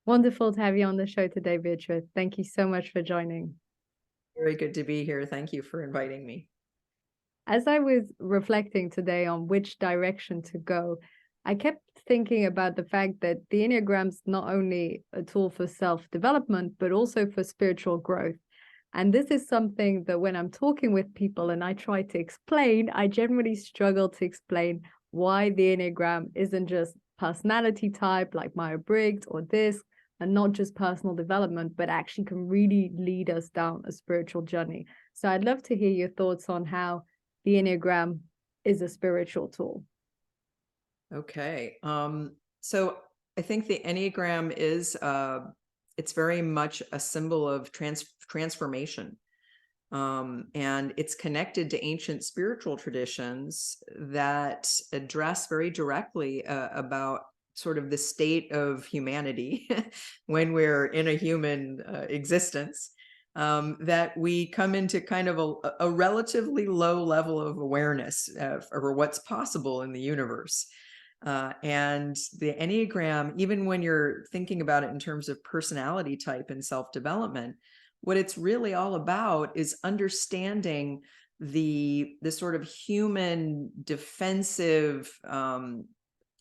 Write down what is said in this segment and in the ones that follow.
Wonderful to have you on the show today, Beatrice. Thank you so much for joining. Very good to be here. Thank you for inviting me. As I was reflecting today on which direction to go, I kept thinking about the fact that the Enneagram's not only a tool for self-development, but also for spiritual growth. And this is something that when I'm talking with people and I try to explain, I generally struggle to explain why the Enneagram isn't just personality type like Myers-Briggs or this, and not just personal development, but actually can really lead us down a spiritual journey. So I'd love to hear your thoughts on how the Enneagram is a spiritual tool. Okay. So I think the Enneagram is, it's very much a symbol of transformation. And it's connected to ancient spiritual traditions that address very directly about sort of the state of humanity when we're in a human existence. That we come into kind of a relatively low level of awareness over what's possible in the universe. And the Enneagram, even when you're thinking about it in terms of personality type and self-development, what it's really all about is understanding the sort of human defensive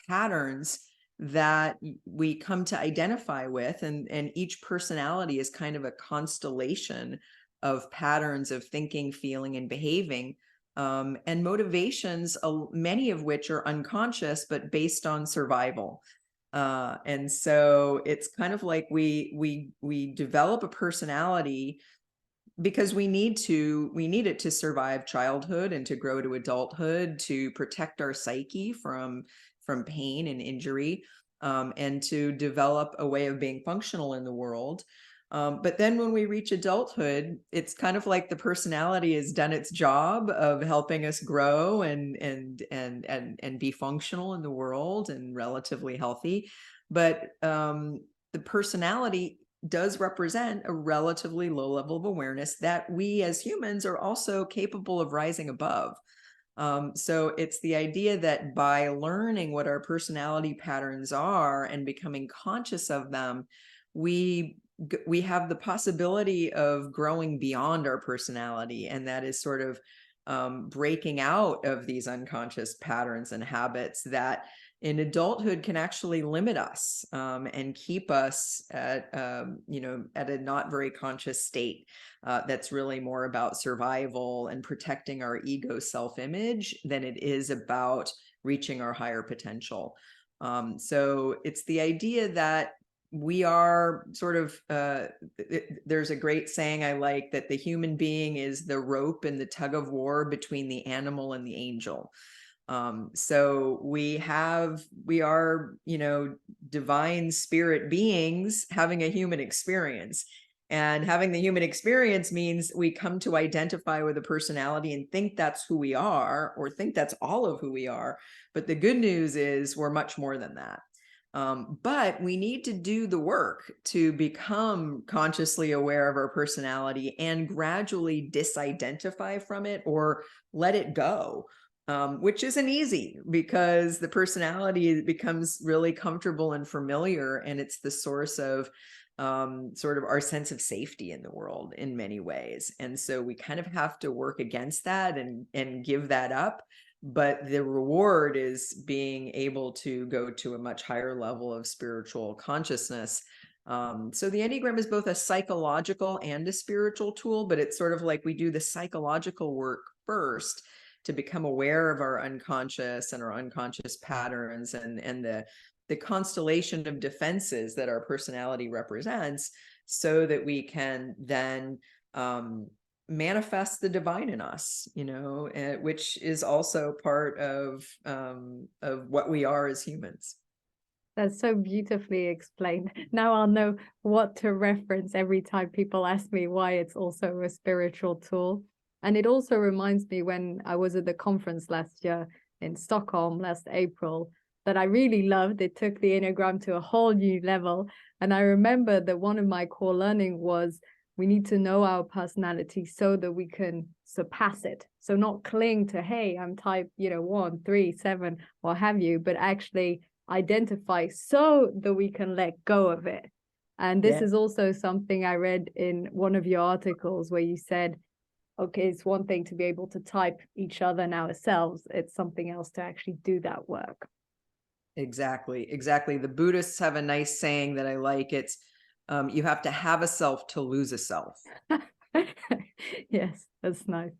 patterns that we come to identify with, and each personality is kind of a constellation of patterns of thinking, feeling, and behaving, and motivations, many of which are unconscious but based on survival. And so it's kind of like we develop a personality because we need it to survive childhood and to grow to adulthood, to protect our psyche from pain and injury, and to develop a way of being functional in the world. But then when we reach adulthood, it's kind of like the personality has done its job of helping us grow and be functional in the world and relatively healthy. But the personality does represent a relatively low level of awareness that we as humans are also capable of rising above. So it's the idea that by learning what our personality patterns are and becoming conscious of them, we have the possibility of growing beyond our personality, and that is sort of breaking out of these unconscious patterns and habits that in adulthood can actually limit us and keep us at at a not very conscious state. That's really more about survival and protecting our ego self-image than it is about reaching our higher potential. So it's the idea that we are sort of, there's a great saying I like, that the human being is the rope in the tug of war between the animal and the angel. So we are, divine spirit beings having a human experience. And having the human experience means we come to identify with a personality and think that's who we are, or think that's all of who we are. But the good news is we're much more than that. But we need to do the work to become consciously aware of our personality and gradually disidentify from it or let it go, which isn't easy because the personality becomes really comfortable and familiar, and it's the source of sort of our sense of safety in the world in many ways. And so we kind of have to work against that and give that up. But the reward is being able to go to a much higher level of spiritual consciousness. So the Enneagram is both a psychological and a spiritual tool, but it's sort of like we do the psychological work first to become aware of our unconscious and our unconscious patterns and the constellation of defenses that our personality represents, so that we can then manifest the divine in us, which is also part of what we are as humans. That's so beautifully explained. Now I'll know what to reference every time people ask me why it's also a spiritual tool. And it also reminds me when I was at the conference last year in Stockholm last April that I really loved. It took the Enneagram to a whole new level. And I remember that one of my core learning was we need to know our personality so that we can surpass it. So not cling to, hey, I'm type, 1, 3, 7, what have you, but actually identify so that we can let go of it. And this Yeah. is also something I read in one of your articles where you said, okay, it's one thing to be able to type each other and ourselves. It's something else to actually do that work. Exactly. The Buddhists have a nice saying that I like. It's you have to have a self to lose a self. Yes, that's nice.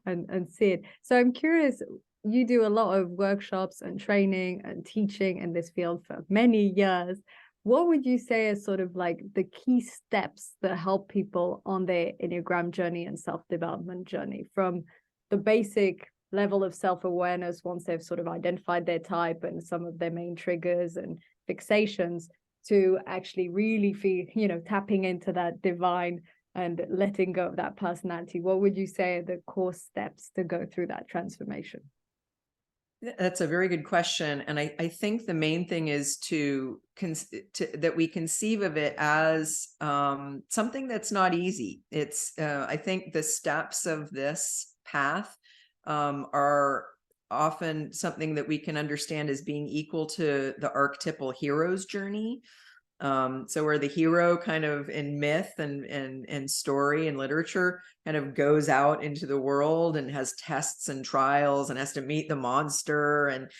And see it. So I'm curious, you do a lot of workshops and training and teaching in this field for many years. What would you say is sort of like the key steps that help people on their Enneagram journey and self-development journey, from the basic level of self-awareness once they've sort of identified their type and some of their main triggers and fixations, to actually really feel, tapping into that divine and letting go of that personality? What would you say are the core steps to go through that transformation? That's a very good question. And I think the main thing is that we conceive of it as something that's not easy. It's, I think the steps of this path are often something that we can understand as being equal to the archetypal hero's journey. So where the hero kind of in myth and story and literature kind of goes out into the world and has tests and trials and has to meet the monster and,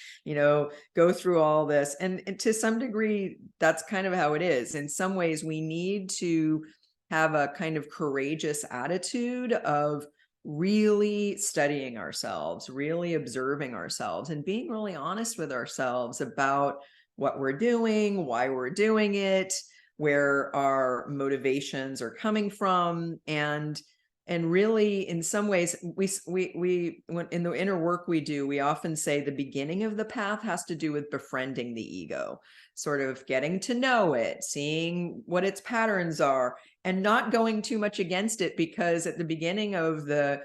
go through all this. And to some degree, that's kind of how it is. In some ways, we need to have a kind of courageous attitude of really studying ourselves, really observing ourselves, and being really honest with ourselves about what we're doing, why we're doing it, where our motivations are coming from. And really, in some ways, we when in the inner work we do, we often say the beginning of the path has to do with befriending the ego, sort of getting to know it, seeing what its patterns are, and not going too much against it, because at the beginning of the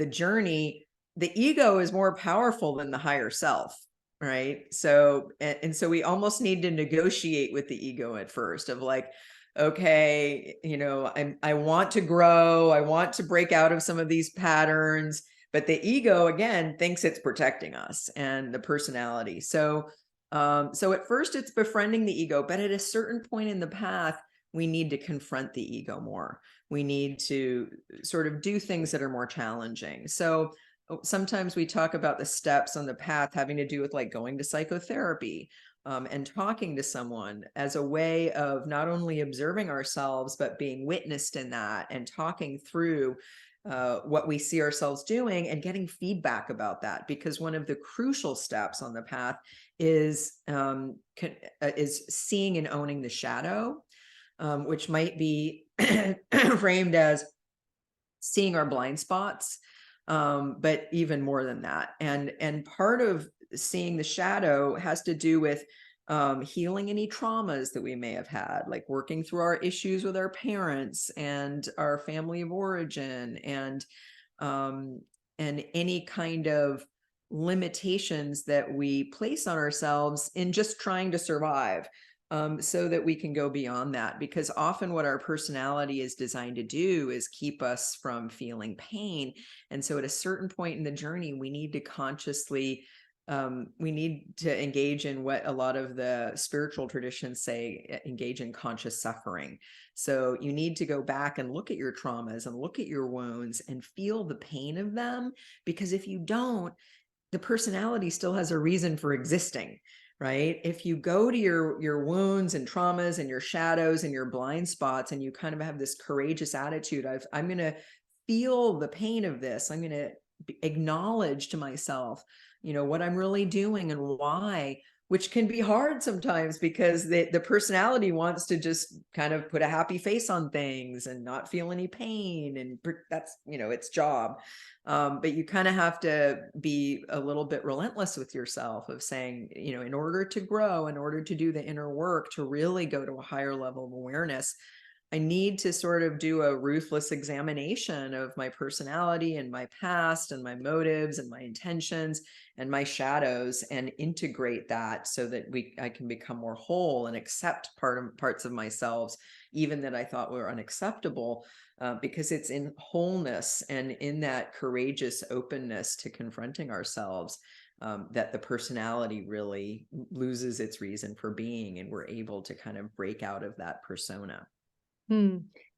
journey, the ego is more powerful than the higher self. Right. So, and so we almost need to negotiate with the ego at first, of like, okay, I want to grow. I want to break out of some of these patterns, but the ego again thinks it's protecting us and the personality. So at first it's befriending the ego, but at a certain point in the path, we need to confront the ego more. We need to sort of do things that are more challenging. So sometimes we talk about the steps on the path having to do with like going to psychotherapy and talking to someone as a way of not only observing ourselves, but being witnessed in that and talking through what we see ourselves doing and getting feedback about that. Because one of the crucial steps on the path is seeing and owning the shadow, which might be framed as seeing our blind spots. But even more than that. And part of seeing the shadow has to do with healing any traumas that we may have had, like working through our issues with our parents and our family of origin, and any kind of limitations that we place on ourselves in just trying to survive. So that we can go beyond that, because often what our personality is designed to do is keep us from feeling pain. And so at a certain point in the journey, we need to consciously, we need to engage in what a lot of the spiritual traditions say, engage in conscious suffering. So you need to go back and look at your traumas and look at your wounds and feel the pain of them, because if you don't, the personality still has a reason for existing. Right? If you go to your wounds and traumas and your shadows and your blind spots, and you kind of have this courageous attitude of, I'm going to feel the pain of this. I'm going to acknowledge to myself, what I'm really doing and why, which can be hard sometimes, because the personality wants to just kind of put a happy face on things and not feel any pain. And that's, its job. But you kind of have to be a little bit relentless with yourself, of saying, in order to grow, in order to do the inner work, to really go to a higher level of awareness, I need to sort of do a ruthless examination of my personality and my past and my motives and my intentions and my shadows, and integrate that so that I can become more whole and accept parts of myself, even that I thought were unacceptable, because it's in wholeness and in that courageous openness to confronting ourselves that the personality really loses its reason for being, and we're able to kind of break out of that persona.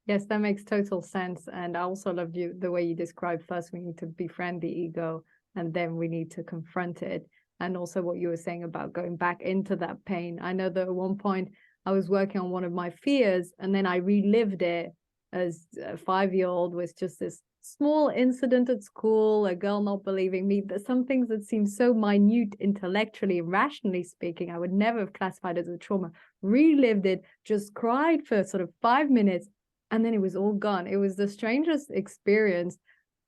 Yes, that makes total sense. And I also love the way you describe first we need to befriend the ego and then we need to confront it. And also what you were saying about going back into that pain. I know that at one point I was working on one of my fears and then I relived it as a 5-year-old with just this small incident at school, a girl not believing me. There's some things that seem so minute intellectually, rationally speaking, I would never have classified as a trauma. Relived it, just cried for sort of 5 minutes, and then it was all gone. It was the strangest experience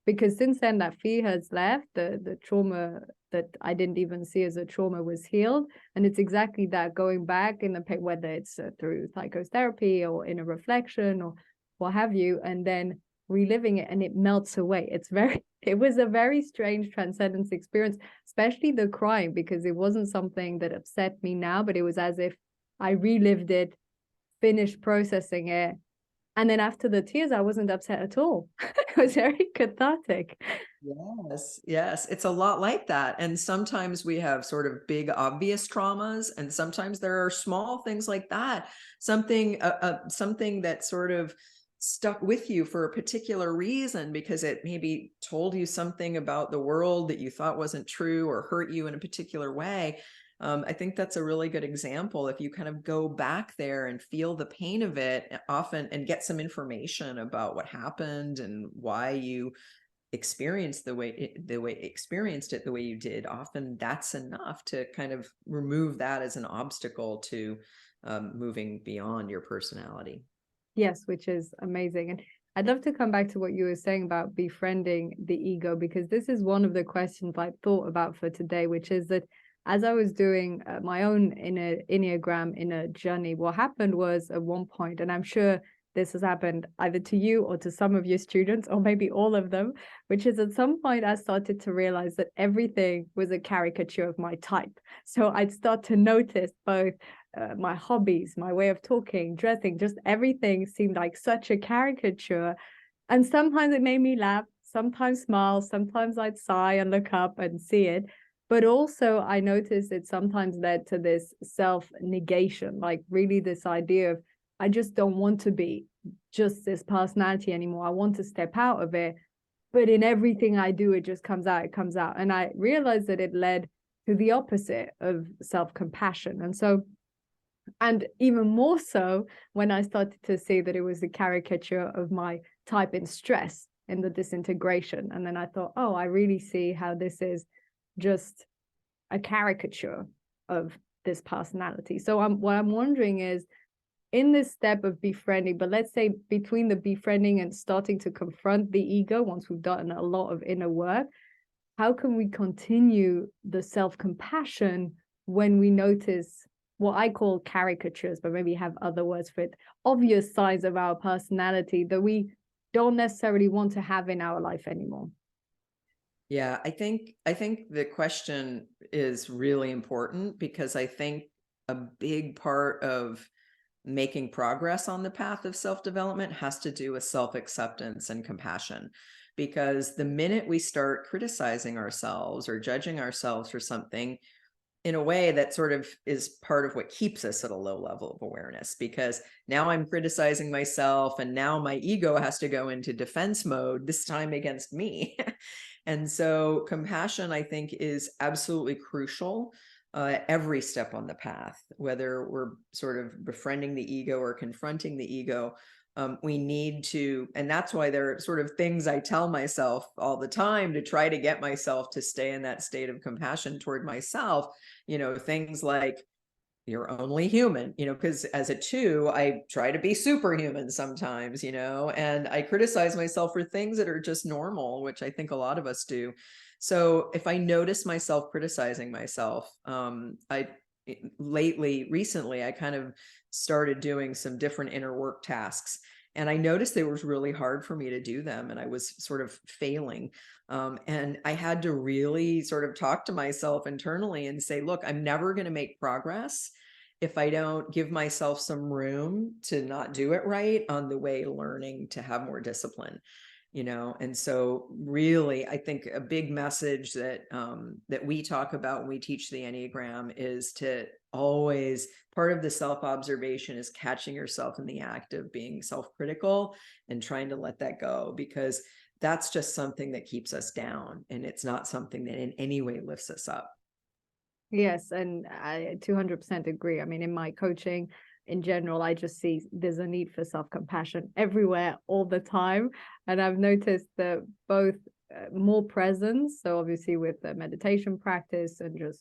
because since then that fear has left. The trauma that I didn't even see as a trauma was healed. And it's exactly that, going back in the pain, whether it's through psychotherapy or in a reflection or what have you, and then reliving it, and it melts away. It was a very strange transcendence experience, especially the crying, because it wasn't something that upset me now, but it was as if I relived it, finished processing it, and then after the tears, I wasn't upset at all. It was very cathartic. Yes, it's a lot like that. And sometimes we have sort of big, obvious traumas, and sometimes there are small things like that. Something that sort of stuck with you for a particular reason because it maybe told you something about the world that you thought wasn't true or hurt you in a particular way. I think that's a really good example. If you kind of go back there and feel the pain of it often and get some information about what happened and why you experienced experienced it the way you did, often that's enough to kind of remove that as an obstacle to moving beyond your personality. Yes, which is amazing. And I'd love to come back to what you were saying about befriending the ego, because this is one of the questions I thought about for today, which is that as I was doing my own Enneagram inner journey, what happened was at one point, and I'm sure this has happened either to you or to some of your students, or maybe all of them, which is at some point I started to realize that everything was a caricature of my type. So I'd start to notice both my hobbies, my way of talking, dressing, just everything seemed like such a caricature. And sometimes it made me laugh, sometimes smile, sometimes I'd sigh and look up and see it. But also I noticed it sometimes led to this self-negation, like really this idea of, I just don't want to be just this personality anymore. I want to step out of it. But in everything I do, it just comes out, it comes out. And I realized that it led to the opposite of self-compassion. And even more so when I started to see that it was a caricature of my type in stress, in the disintegration. And then I thought, oh, I really see how this is just a caricature of this personality. So what I'm wondering is, in this step of befriending, but let's say between the befriending and starting to confront the ego, once we've done a lot of inner work, how can we continue the self-compassion when we notice what I call caricatures, but maybe have other words for it, obvious sides of our personality that we don't necessarily want to have in our life anymore? Yeah, I think the question is really important, because I think a big part of making progress on the path of self-development has to do with self-acceptance and compassion. Because the minute we start criticizing ourselves or judging ourselves for something, in a way that sort of is part of what keeps us at a low level of awareness, because now I'm criticizing myself and now my ego has to go into defense mode, this time against me. And so compassion, I think, is absolutely crucial every step on the path, whether we're sort of befriending the ego or confronting the ego. We need to, and that's why there are sort of things I tell myself all the time to try to get myself to stay in that state of compassion toward myself. Things like, you're only human, because as a 2, I try to be superhuman sometimes, and I criticize myself for things that are just normal, which I think a lot of us do. So if I notice myself criticizing myself, recently, I kind of started doing some different inner work tasks, and I noticed it was really hard for me to do them, and I was sort of failing. And I had to really sort of talk to myself internally and say, look, I'm never going to make progress if I don't give myself some room to not do it right on the way learning to have more discipline. And so really, I think a big message that that we talk about when we teach the Enneagram is to always, part of the self-observation is catching yourself in the act of being self-critical and trying to let that go, because that's just something that keeps us down, and it's not something that in any way lifts us up. Yes, and I 200% agree. I mean, in my coaching in general, I just see there's a need for self-compassion everywhere all the time. And I've noticed that both more presence, so obviously with the meditation practice and just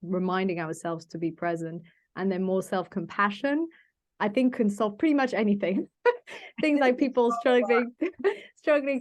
reminding ourselves to be present, and then more self-compassion, I think can solve pretty much anything. Things like people struggling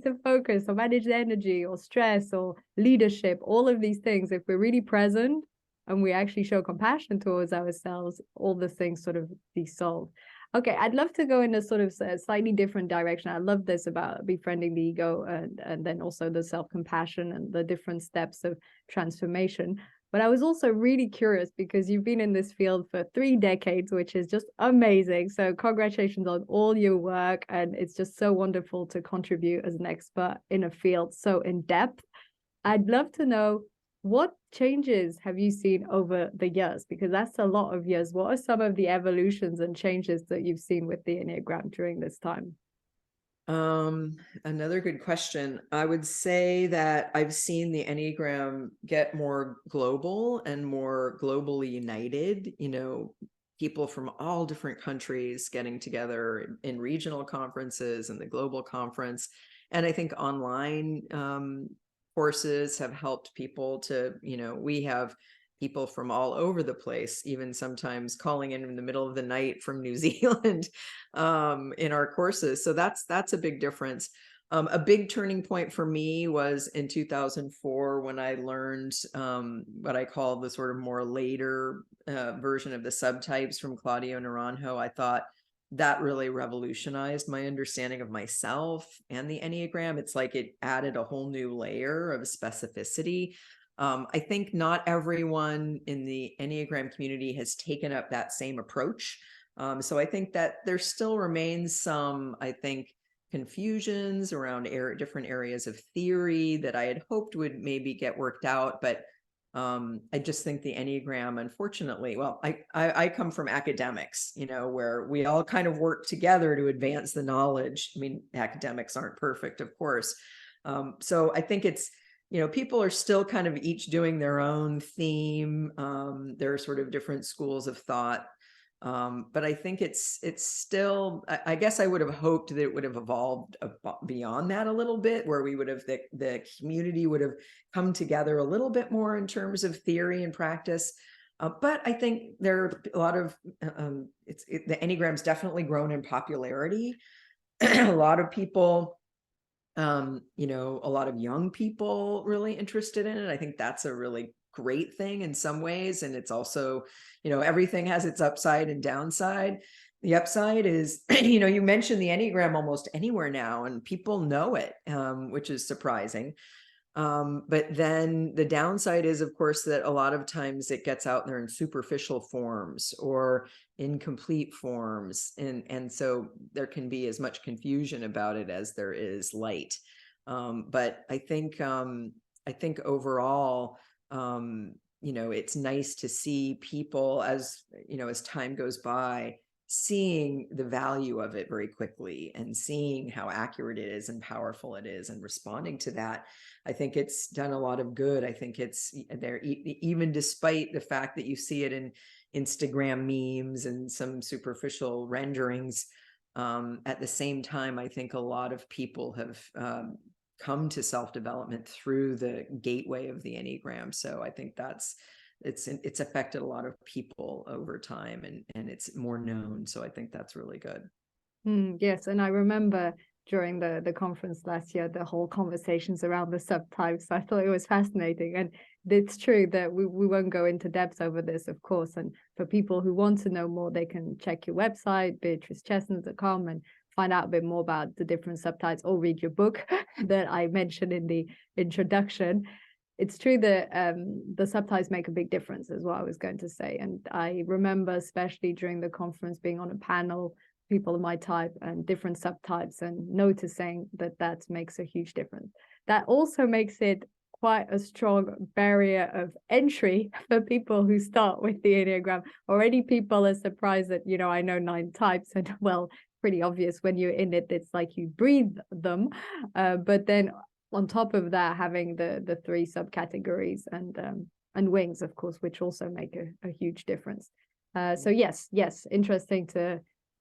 to focus or manage their energy or stress or leadership, all of these things, if we're really present and we actually show compassion towards ourselves, all the things sort of be solved. Okay, I'd love to go in a sort of a slightly different direction. I love this about befriending the ego, and then also the self-compassion and the different steps of transformation. But I was also really curious because you've been in this field for 3 decades, which is just amazing. So congratulations on all your work. And it's just so wonderful to contribute as an expert in a field so in depth. I'd love to know, what changes have you seen over the years? Because that's a lot of years. What are some of the evolutions and changes that you've seen with the Enneagram during this time? Another good question. I would say that I've seen the Enneagram get more global and more globally united, people from all different countries getting together in regional conferences and the global conference. And I think online courses have helped people to, we have people from all over the place, even sometimes calling in the middle of the night from New Zealand in our courses. So that's a big difference. A big turning point for me was in 2004 when I learned what I call the sort of more later version of the subtypes from Claudio Naranjo. I thought that really revolutionized my understanding of myself and the Enneagram. It's like it added a whole new layer of specificity. I think not everyone in the Enneagram community has taken up that same approach. So I think that there still remains some, confusions around different areas of theory that I had hoped would maybe get worked out. But I just think the Enneagram, unfortunately, well, I come from academics, where we all kind of work together to advance the knowledge. I mean, academics aren't perfect, of course. So I think it's, people are still kind of each doing their own theme. There are sort of different schools of thought. But I think it's still, I guess I would have hoped that it would have evolved beyond that a little bit, where we would have, the community would have come together a little bit more in terms of theory and practice. But I think there are a lot of, the Enneagram's definitely grown in popularity. A lot of people, a lot of young people really interested in it. I think that's a really great thing in some ways. And it's also, everything has its upside and downside. The upside is, you mentioned the Enneagram almost anywhere now, and people know it, which is surprising. But then the downside is, of course, that a lot of times it gets out there in superficial forms or incomplete forms. And so there can be as much confusion about it as there is light. But I think overall, it's nice to see people as time goes by, seeing the value of it very quickly and seeing how accurate it is and powerful it is and responding to that. I think it's done a lot of good. I think it's there, even despite the fact that you see it in Instagram memes and some superficial renderings. At the same time, I think a lot of people have come to self-development through the gateway of the Enneagram. So I think it's affected a lot of people over time, and it's more known. So I think that's really good. Yes, and I remember during the conference last year, the whole conversations around the subtypes. I thought it was fascinating. And it's true that we won't go into depth over this, of course. And for people who want to know more, they can check your website, beatricechestnut.com, and find out a bit more about the different subtypes, or read your book that I mentioned in the introduction. It's true that the subtypes make a big difference, is what I was going to say. And I remember, especially during the conference, being on a panel people of my type and different subtypes, and noticing that that makes a huge difference. That also makes it quite a strong barrier of entry for people who start with the Enneagram. Already people are surprised that, you know, I know 9 types, and well, pretty obvious when you're in it, it's like you breathe them. But then on top of that, having the 3 subcategories and wings, of course, which also make a huge difference. So yes, interesting to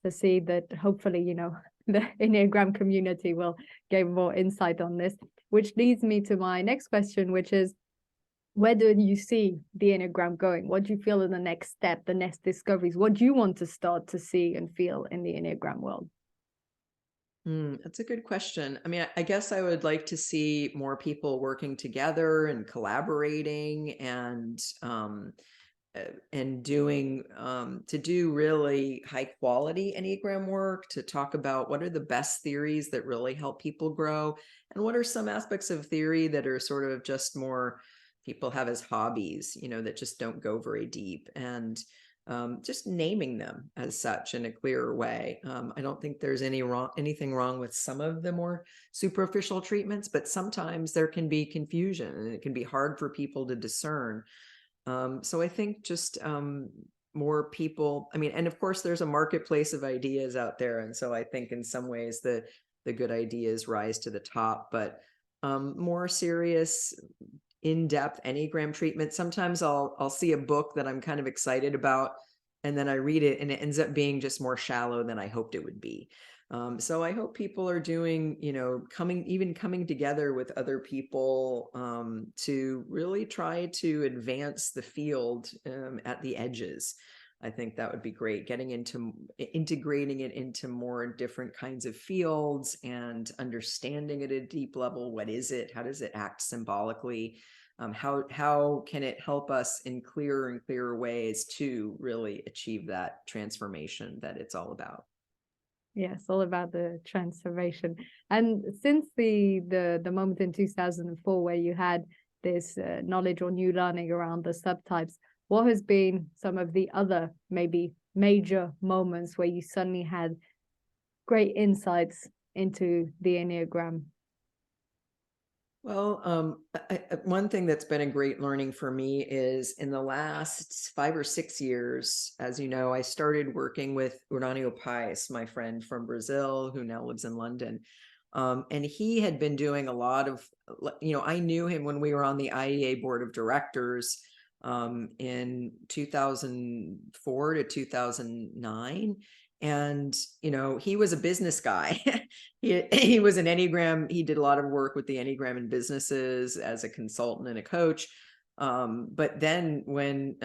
see that hopefully, you know, the Enneagram community will gain more insight on this, which leads me to my next question, which is, where do you see the Enneagram going? What do you feel are the next step, the next discoveries? What do you want to start to see and feel in the Enneagram world? That's a good question. I mean, I guess I would like to see more people working together and collaborating and doing to do really high quality Enneagram work, to talk about what are the best theories that really help people grow, and what are some aspects of theory that are sort of just more people have as hobbies, you know, that just don't go very deep, and just naming them as such in a clearer way. I don't think there's anything wrong with some of the more superficial treatments, but sometimes there can be confusion and it can be hard for people to discern. So I think just more people, I mean, and of course there's a marketplace of ideas out there. And so I think in some ways the good ideas rise to the top, but more serious, in-depth Enneagram treatment. Sometimes I'll see a book that I'm kind of excited about, and then I read it and it ends up being just more shallow than I hoped it would be. So I hope people are doing, you know, coming together with other people to really try to advance the field at the edges. I think that would be great, getting into integrating it into more different kinds of fields and understanding at a deep level. What is it? How does it act symbolically? How can it help us in clearer and clearer ways to really achieve that transformation that it's all about? Yes, all about the transformation. And since the moment in 2004 where you had this knowledge or new learning around the subtypes, what has been some of the other maybe major moments where you suddenly had great insights into the Enneagram? Well, one thing that's been a great learning for me is in the last 5 or 6 years, as you know, I started working with Uranio Paes, my friend from Brazil, who now lives in London. And he had been doing a lot of, you know, I knew him when we were on the IEA board of directors in 2004 to 2009. And, you know, he was a business guy. he was an Enneagram. He did a lot of work with the Enneagram in businesses as a consultant and a coach. But then when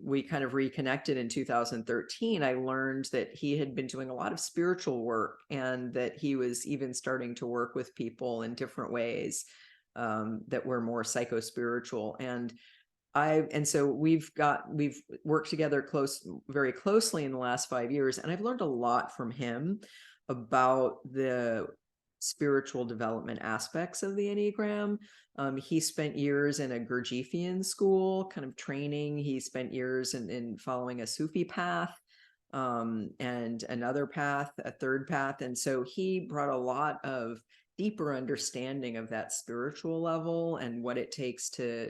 we kind of reconnected in 2013, I learned that he had been doing a lot of spiritual work, and that he was even starting to work with people in different ways that were more psycho-spiritual. And so we've worked together very closely in the last 5 years, and I've learned a lot from him about the spiritual development aspects of the Enneagram. He spent years in a Gurdjieffian school kind of training. He spent years in following a Sufi path, and another path, a third path. And so he brought a lot of deeper understanding of that spiritual level and what it takes to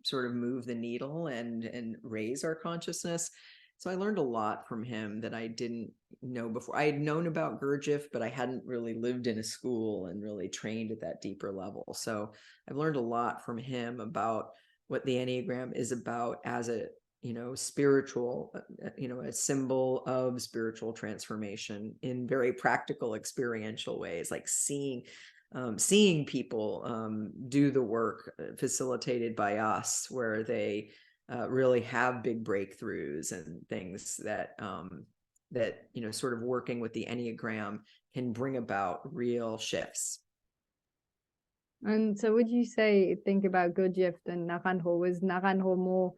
sort of move the needle and raise our consciousness. So I learned a lot from him that I didn't know before. I had known about Gurdjieff, but I hadn't really lived in a school and really trained at that deeper level. So I've learned a lot from him about what the Enneagram is about as a, you know, spiritual, you know, a symbol of spiritual transformation in very practical, experiential ways, like seeing people do the work facilitated by us, where they really have big breakthroughs and things that you know, sort of working with the Enneagram can bring about real shifts. And so would you say, think about Gurdjieff and Naranjo, was Naranjo more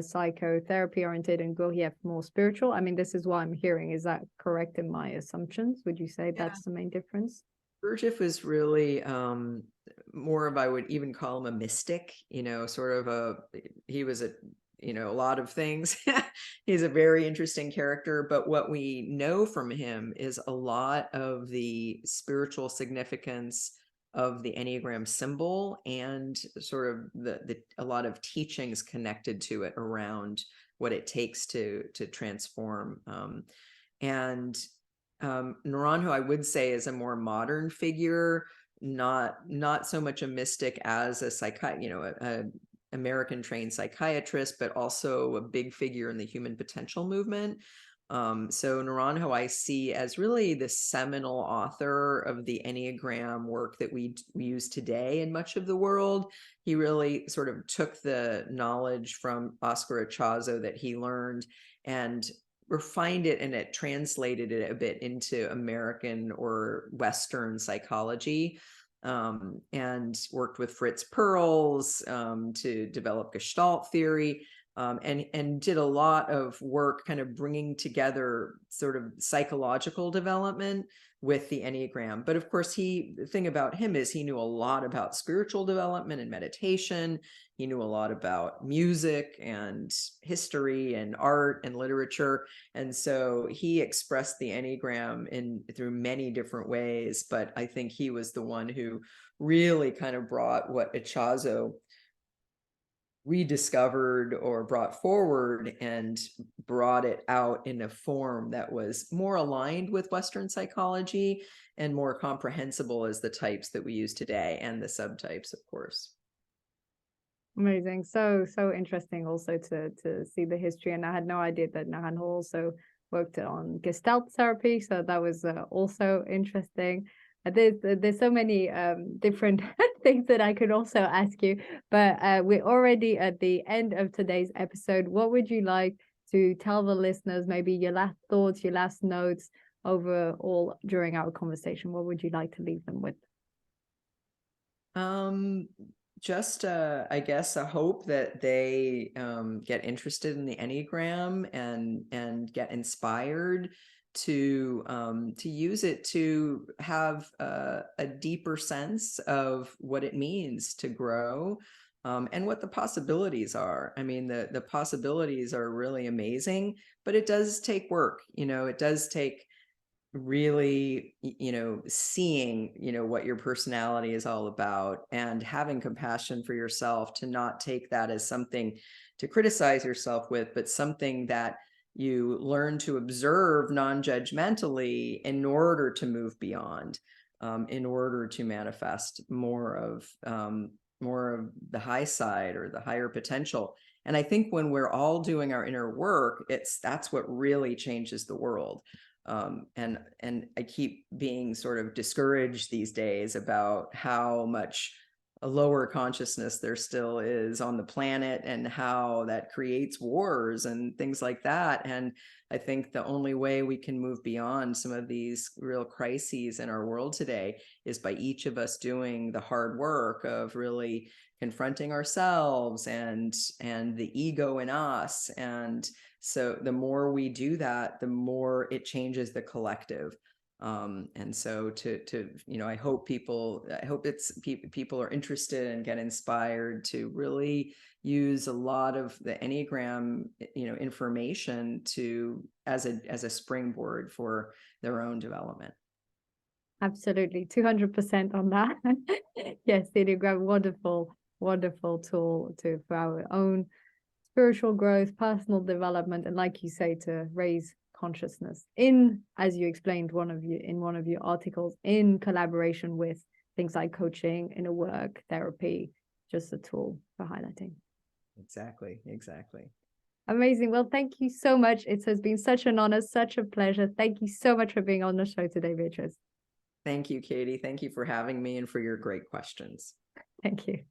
psychotherapy oriented and Gurdjieff more spiritual? I mean, this is what I'm hearing. Is that correct in my assumptions? Would you say that's the main difference? Gurdjieff was really more of, I would even call him a mystic, you know, sort of he was a a lot of things. He's a very interesting character, but what we know from him is a lot of the spiritual significance of the Enneagram symbol, and sort of a lot of teachings connected to it around what it takes to transform. And Naranjo, I would say, is a more modern figure, not so much a mystic as a American trained psychiatrist, but also a big figure in the human potential movement. So Naranjo I see as really the seminal author of the Enneagram work that we use today in much of the world. He really sort of took the knowledge from Oscar Ichazo that he learned and refined it, and it translated it a bit into American or Western psychology. And worked with Fritz Perls to develop Gestalt theory, and did a lot of work kind of bringing together sort of psychological development with the Enneagram. But of course, the thing about him is he knew a lot about spiritual development and meditation. He knew a lot about music and history and art and literature. And so he expressed the Enneagram through many different ways. But I think he was the one who really kind of brought what Ichazo rediscovered or brought forward, and brought it out in a form that was more aligned with Western psychology and more comprehensible as the types that we use today, and the subtypes, of course. Amazing. So interesting also to see the history. And I had no idea that Naranjo also worked on Gestalt therapy. So that was also interesting. There's so many different things that I could also ask you, but we're already at the end of today's episode. What would you like to tell the listeners, maybe your last thoughts, your last notes overall during our conversation? What would you like to leave them with? Just I guess a hope that they get interested in the Enneagram and get inspired to use it to have a deeper sense of what it means to grow, and what the possibilities are. I mean, the possibilities are really amazing, but it does take work. It does take really seeing what your personality is all about, and having compassion for yourself, to not take that as something to criticize yourself with, but something that you learn to observe non-judgmentally in order to move beyond, in order to manifest more of the high side or the higher potential. And I think when we're all doing our inner work, that's what really changes the world. And I keep being sort of discouraged these days about how much a lower consciousness there still is on the planet, and how that creates wars and things like that. And I think the only way we can move beyond some of these real crises in our world today is by each of us doing the hard work of really confronting ourselves and the ego in us. And so the more we do that, the more it changes the collective. And so I hope people are interested and get inspired to really use a lot of the Enneagram, information as a springboard for their own development. Absolutely. 200% on that. Yes, the Enneagram, wonderful tool for our own spiritual growth, personal development, and like you say, to raise consciousness as you explained in one of your articles, in collaboration with things like coaching, inner work, therapy, just a tool for highlighting. Exactly. Amazing. Well, thank you so much. It has been such an honor, such a pleasure. Thank you so much for being on the show today, Beatrice. Thank you, Katie. Thank you for having me and for your great questions. Thank you.